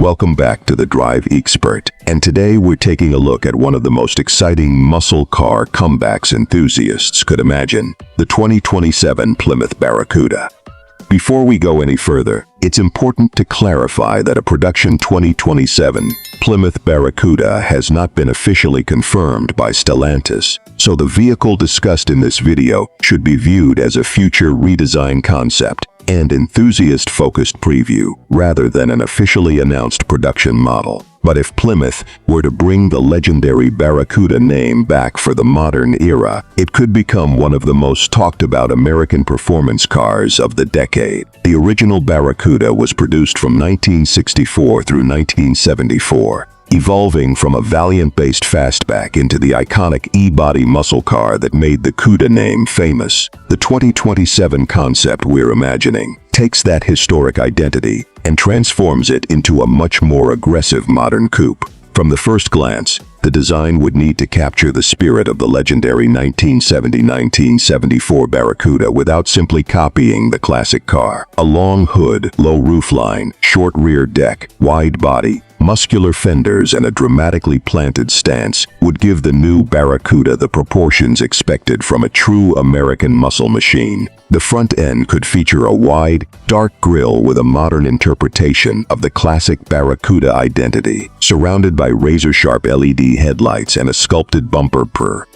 Welcome back to the Drive Expert, and today we're taking a look at one of the most exciting muscle car comebacks enthusiasts could imagine, the 2027 Plymouth Barracuda. Before we go any further, it's important to clarify that a production 2027 Plymouth Barracuda has not been officially confirmed by Stellantis, so the vehicle discussed in this video should be viewed as a future redesign concept and enthusiast-focused preview, rather than an officially announced production model. But if Plymouth were to bring the legendary Barracuda name back for the modern era, it could become one of the most talked about American performance cars of the decade. The original Barracuda was produced from 1964 through 1974. Evolving from a Valiant-based fastback into the iconic E-body muscle car that made the Cuda name famous, the 2027 concept we're imagining takes that historic identity and transforms it into a much more aggressive modern coupe. From the first glance, the design would need to capture the spirit of the legendary 1970-1974 Barracuda without simply copying the classic car. A long hood, low roofline, short rear deck, wide body, muscular fenders, and a dramatically planted stance would give the new Barracuda the proportions expected from a true American muscle machine. The front end could feature a wide, dark grille with a modern interpretation of the classic Barracuda identity, surrounded by razor-sharp LED headlights and a sculpted bumper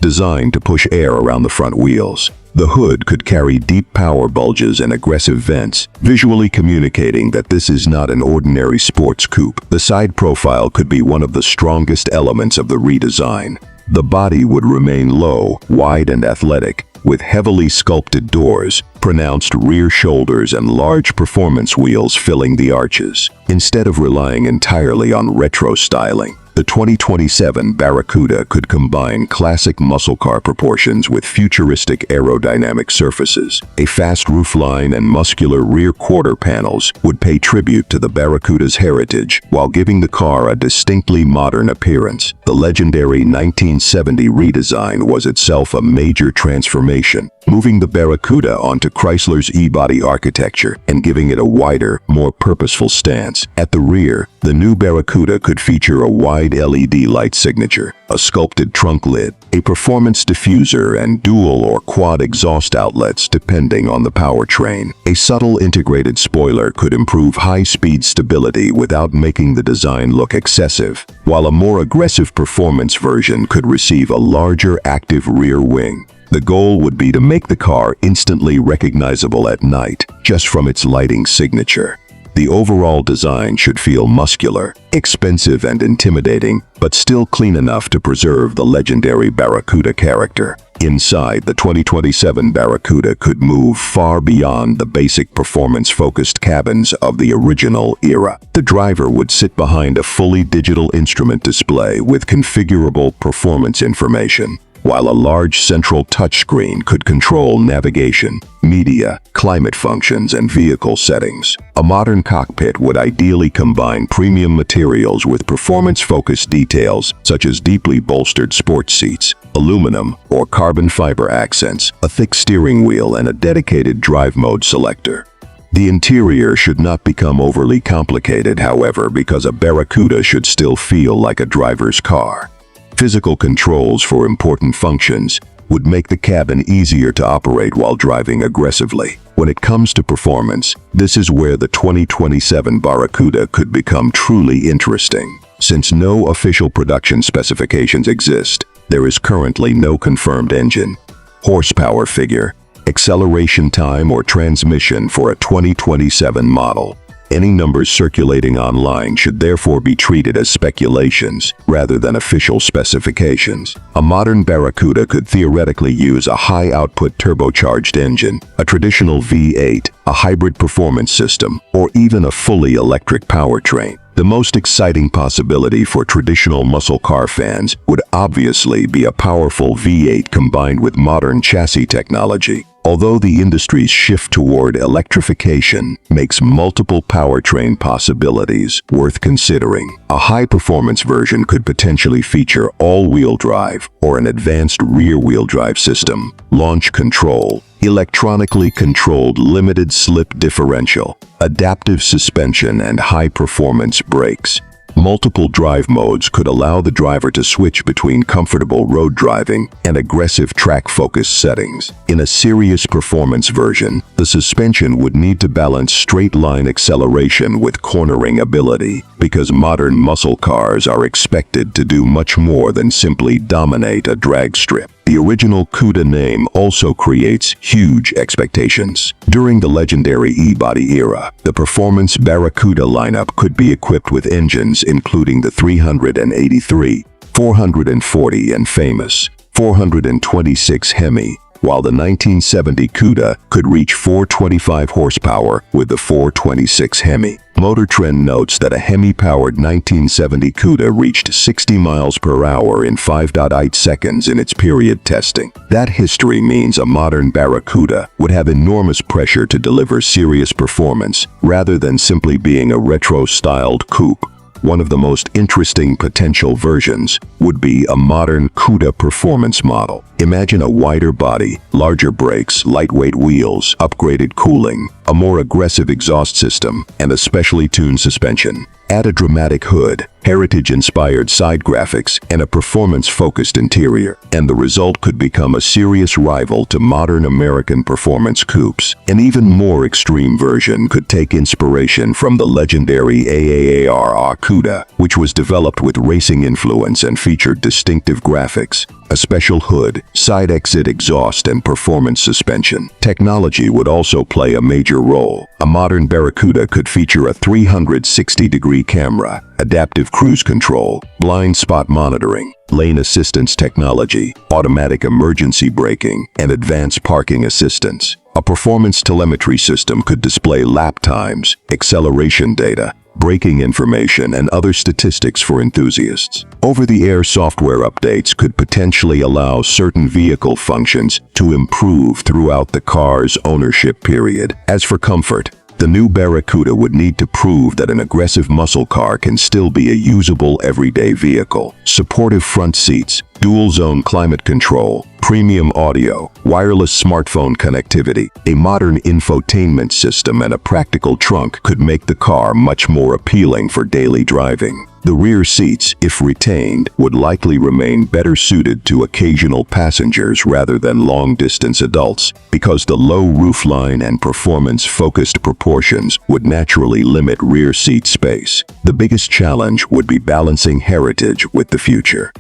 designed to push air around the front wheels. The hood could carry deep power bulges and aggressive vents, visually communicating that this is not an ordinary sports coupe. The side profile could be one of the strongest elements of the redesign. The body would remain low, wide, and athletic, with heavily sculpted doors, pronounced rear shoulders, and large performance wheels filling the arches. Instead of relying entirely on retro styling, the 2027 Barracuda could combine classic muscle car proportions with futuristic aerodynamic surfaces. A fast roofline and muscular rear quarter panels would pay tribute to the Barracuda's heritage while giving the car a distinctly modern appearance. The legendary 1970 redesign was itself a major transformation, moving the Barracuda onto Chrysler's E-body architecture and giving it a wider, more purposeful stance. At the rear, the new Barracuda could feature a wide LED light signature, a sculpted trunk lid, a performance diffuser, and dual or quad exhaust outlets depending on the powertrain. A subtle integrated spoiler could improve high-speed stability without making the design look excessive, while a more aggressive performance version could receive a larger active rear wing. The goal would be to make the car instantly recognizable at night, just from its lighting signature. The overall design should feel muscular, expensive, and intimidating, but still clean enough to preserve the legendary Barracuda character. Inside, the 2027 Barracuda could move far beyond the basic performance-focused cabins of the original era. The driver would sit behind a fully digital instrument display with configurable performance information, while a large central touchscreen could control navigation, media, climate functions, and vehicle settings. A modern cockpit would ideally combine premium materials with performance-focused details such as deeply bolstered sports seats, aluminum or carbon fiber accents, a thick steering wheel, and a dedicated drive mode selector. The interior should not become overly complicated, however, because a Barracuda should still feel like a driver's car. Physical controls for important functions would make the cabin easier to operate while driving aggressively. When it comes to performance, this is where the 2027 Barracuda could become truly interesting. Since no official production specifications exist, there is currently no confirmed engine, horsepower figure, acceleration time, or transmission for a 2027 model. Any numbers circulating online should therefore be treated as speculations rather than official specifications. A modern Barracuda could theoretically use a high-output turbocharged engine, a traditional V8, a hybrid performance system, or even a fully electric powertrain. The most exciting possibility for traditional muscle car fans would obviously be a powerful V8 combined with modern chassis technology. Although the industry's shift toward electrification makes multiple powertrain possibilities worth considering, a high-performance version could potentially feature all-wheel drive or an advanced rear-wheel drive system, launch control, electronically controlled limited slip differential, adaptive suspension, and high-performance brakes. Multiple drive modes could allow the driver to switch between comfortable road driving and aggressive track-focused settings. In a serious performance version, the suspension would need to balance straight-line acceleration with cornering ability, because modern muscle cars are expected to do much more than simply dominate a drag strip. The original Cuda name also creates huge expectations. During the legendary E-body era, the performance Barracuda lineup could be equipped with engines including the 383, 440, and famous 426 Hemi, while the 1970 Cuda could reach 425 horsepower with the 426 Hemi. Motor Trend notes that a Hemi-powered 1970 Cuda reached 60 miles per hour in 5.8 seconds in its period testing. That history means a modern Barracuda would have enormous pressure to deliver serious performance rather than simply being a retro-styled coupe. One of the most interesting potential versions would be a modern Cuda performance model. Imagine a wider body, larger brakes, lightweight wheels, upgraded cooling, a more aggressive exhaust system, and a specially tuned suspension. Add a dramatic hood, heritage-inspired side graphics, and a performance-focused interior, and the result could become a serious rival to modern American performance coupes. An even more extreme version could take inspiration from the legendary AAAR Cuda, which was developed with racing influence and featured distinctive graphics, a special hood, side exit exhaust, and performance suspension. Technology would also play a major role. A modern Barracuda could feature a 360-degree camera, adaptive cruise control, blind spot monitoring, lane assistance technology, automatic emergency braking, and advanced parking assistance. A performance telemetry system could display lap times, acceleration data, braking information, and other statistics for enthusiasts. Over-the-air software updates could potentially allow certain vehicle functions to improve throughout the car's ownership period. As for comfort, the new Barracuda would need to prove that an aggressive muscle car can still be a usable everyday vehicle. Supportive front seats, dual-zone climate control, premium audio, wireless smartphone connectivity, a modern infotainment system, and a practical trunk could make the car much more appealing for daily driving. The rear seats, if retained, would likely remain better suited to occasional passengers rather than long-distance adults, because the low roofline and performance-focused proportions would naturally limit rear seat space. The biggest challenge would be balancing heritage with the future.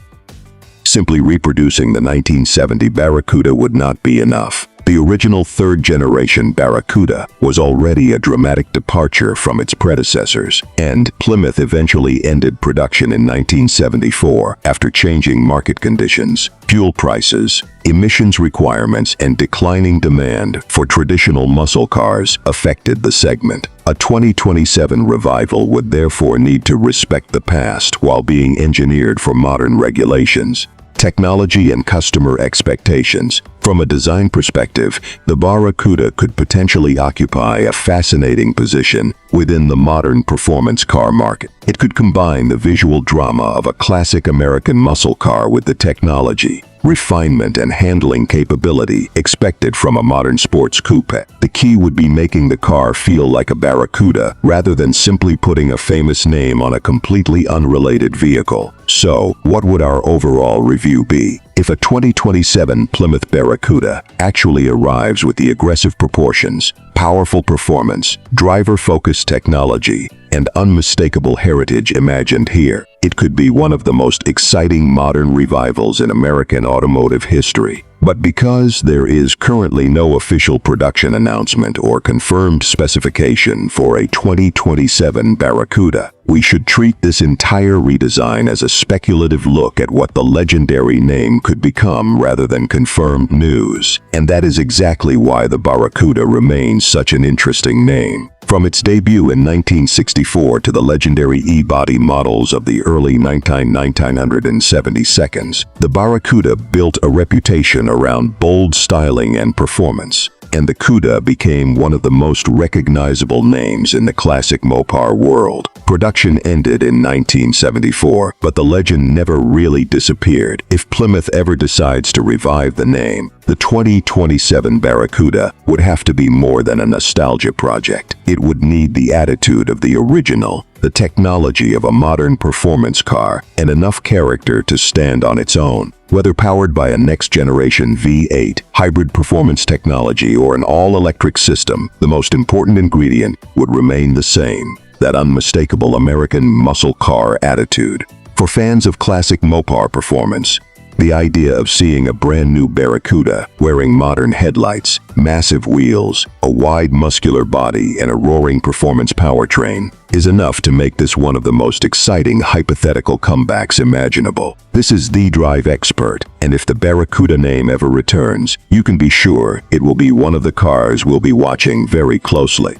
Simply reproducing the 1970 Barracuda would not be enough. The original third-generation Barracuda was already a dramatic departure from its predecessors, and Plymouth eventually ended production in 1974 after changing market conditions, fuel prices, emissions requirements, and declining demand for traditional muscle cars affected the segment. A 2027 revival would therefore need to respect the past while being engineered for modern regulations, technology, and customer expectations. From a design perspective, the Barracuda could potentially occupy a fascinating position within the modern performance car market. It could combine the visual drama of a classic American muscle car with the technology, refinement, and handling capability expected from a modern sports coupe. The key would be making the car feel like a Barracuda rather than simply putting a famous name on a completely unrelated vehicle. So, what would our overall review be? If a 2027 Plymouth Barracuda actually arrives with the aggressive proportions, powerful performance, driver-focused technology, and unmistakable heritage imagined here, it could be one of the most exciting modern revivals in American automotive history. But because there is currently no official production announcement or confirmed specification for a 2027 Barracuda, we should treat this entire redesign as a speculative look at what the legendary name could become rather than confirmed news. And that is exactly why the Barracuda remains such an interesting name. From its debut in 1964 to the legendary E-body models of the early 1970s, the Barracuda built a reputation around bold styling and performance. and the Cuda became one of the most recognizable names in the classic Mopar world. Production ended in 1974, but the legend never really disappeared. If Plymouth ever decides to revive the name, the 2027 Barracuda would have to be more than a nostalgia project. It would need the attitude of the original, the technology of a modern performance car, and enough character to stand on its own. Whether powered by a next-generation V8, hybrid performance technology, or an all-electric system, the most important ingredient would remain the same: that unmistakable American muscle car attitude. For fans of classic Mopar performance, the idea of seeing a brand new Barracuda wearing modern headlights, massive wheels, a wide muscular body, and a roaring performance powertrain is enough to make this one of the most exciting hypothetical comebacks imaginable. This is The Drive Expert, and if the Barracuda name ever returns, you can be sure it will be one of the cars we'll be watching very closely.